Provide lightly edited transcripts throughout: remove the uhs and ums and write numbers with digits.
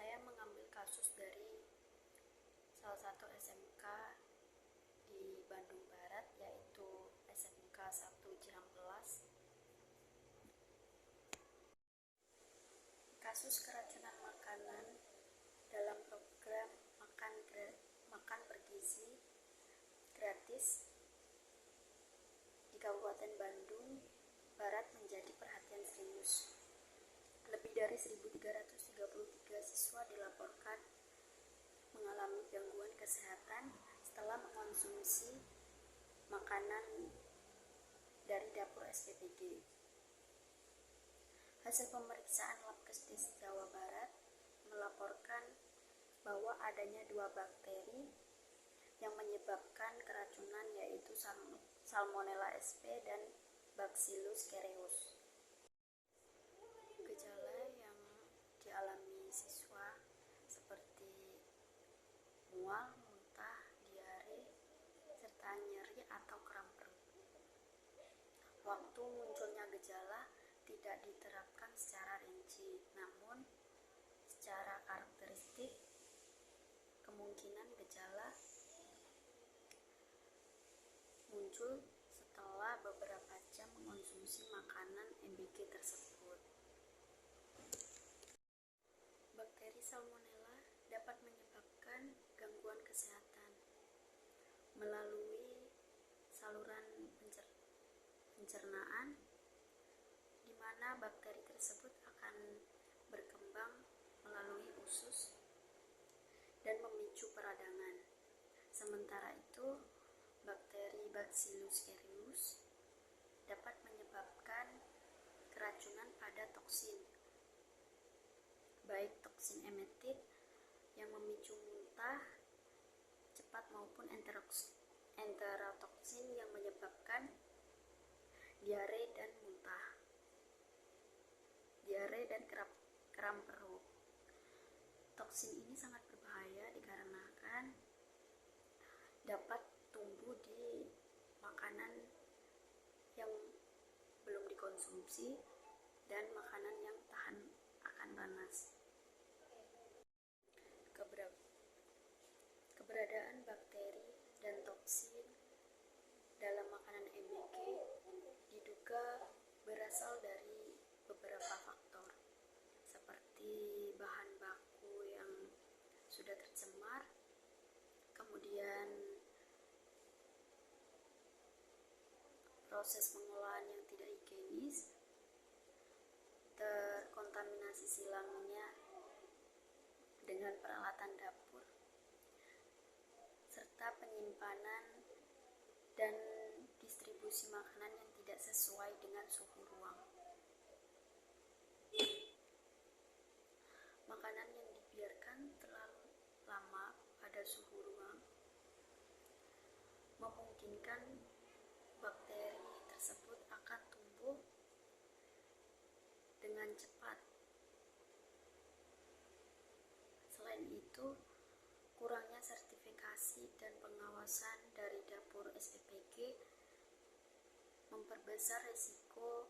Saya mengambil kasus dari salah satu SMK di Bandung Barat, yaitu SMK 1 Cihampelas. Kasus keracunan makanan dalam program makan bergizi gratis di Kabupaten Bandung Barat menjadi perhatian serius. Lebih dari 1.333 siswa dilaporkan mengalami gangguan kesehatan setelah mengonsumsi makanan dari dapur SPPG. Hasil pemeriksaan Labkesdes Jawa Barat melaporkan bahwa adanya 2 bakteri yang menyebabkan keracunan, yaitu Salmonella sp dan Bacillus cereus. Gejala yang dialami siswa seperti mual, muntah, diare, serta nyeri atau kram perut. Waktu munculnya gejala tidak diterapkan secara rinci, namun secara karakteristik kemungkinan gejala muncul setelah beberapa jam mengonsumsi makanan MBG tersebut. Bakteri Salmonella dapat menyebabkan gangguan kesehatan melalui saluran pencernaan, di mana bakteri tersebut akan berkembang melalui usus dan memicu peradangan. Sementara itu, bakteri Bacillus cereus dapat menyebabkan keracunan pada toksin, baik toksin emetit yang memicu muntah cepat maupun enterotoksin yang menyebabkan diare dan kram perut. Toksin ini sangat berbahaya dikarenakan dapat tumbuh di makanan yang belum dikonsumsi dan makanan yang tahan akan panas. Keberadaan bakteri dan toksin dalam makanan MBG diduga berasal dari beberapa faktor, seperti bahan baku yang sudah tercemar, kemudian proses pengolahan yang tidak higienis, terkontaminasi silangnya dengan peralatan dapur, serta penyimpanan dan distribusi makanan yang tidak sesuai dengan suhu ruang. Makanan yang dibiarkan terlalu lama pada suhu ruang memungkinkan bakteri tersebut akan tumbuh dengan cepat. Selain itu, kurangnya sertifikasi dan pengawasan dari dapur SPPG memperbesar risiko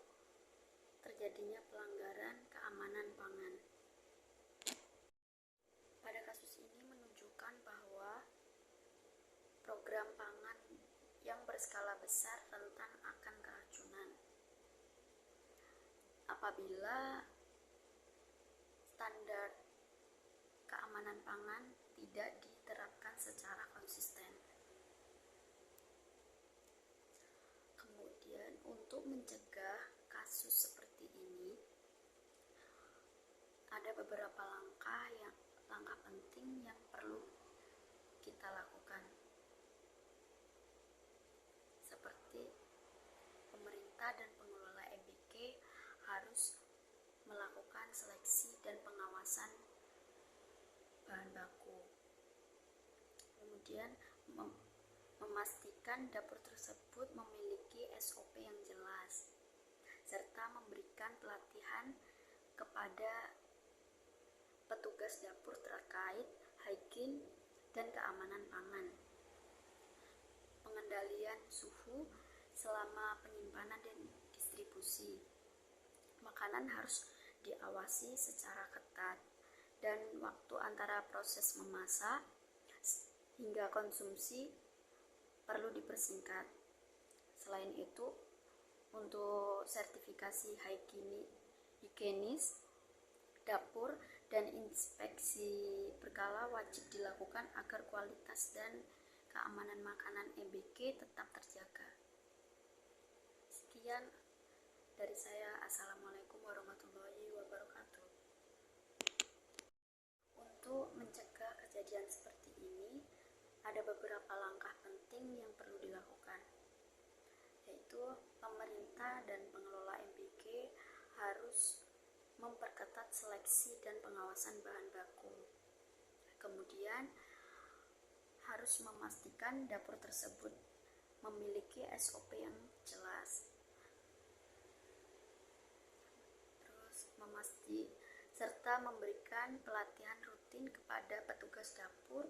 terjadinya pelanggaran keamanan pangan. Pada kasus ini menunjukkan bahwa program pangan yang berskala besar rentan akan keracunan apabila standar keamanan pangan tidak diterapkan secara konsisten. Kemudian, untuk mencegah kasus seperti ini, ada beberapa langkah penting yang perlu kita lakukan, seperti pemerintah dan pengelola MBG harus melakukan seleksi dan pengawasan bahan baku, kemudian memastikan dapur tersebut memiliki SOP yang jelas, serta memberikan pelatihan kepada petugas dapur terkait hygiene dan keamanan pangan. Pengendalian suhu selama penyimpanan dan distribusi. Makanan harus diawasi secara ketat dan waktu antara proses memasak hingga konsumsi perlu dipersingkat. Selain itu, untuk sertifikasi higienis dapur dan inspeksi berkala wajib dilakukan agar kualitas dan keamanan makanan MBK tetap terjaga. Sekian dari saya. Assalamualaikum warahmatullahi wabarakatuh. Untuk mencegah kejadian seperti ini, ada beberapa langkah penting yang perlu dilakukan, yaitu pemerintah dan pengelola MBK harus memperketat seleksi dan pengawasan bahan baku. Kemudian harus memastikan dapur tersebut memiliki SOP yang jelas. Serta memberikan pelatihan rutin kepada petugas dapur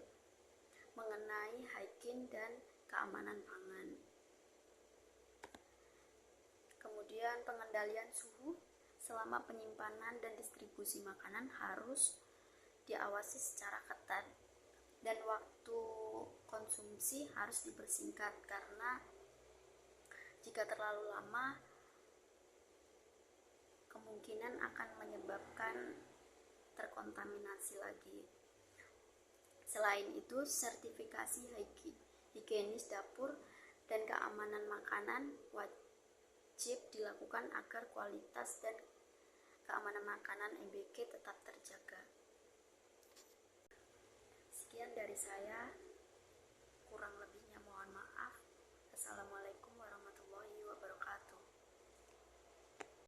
mengenai hygiene dan keamanan pangan. Kemudian pengendalian suhu selama penyimpanan dan distribusi makanan harus diawasi secara ketat, dan waktu konsumsi harus dipersingkat karena jika terlalu lama kemungkinan akan menyebabkan terkontaminasi lagi. Selain itu, sertifikasi higienis dapur dan keamanan makanan wajib dilakukan agar kualitas dan keamanan makanan MBK tetap terjaga. Sekian dari saya.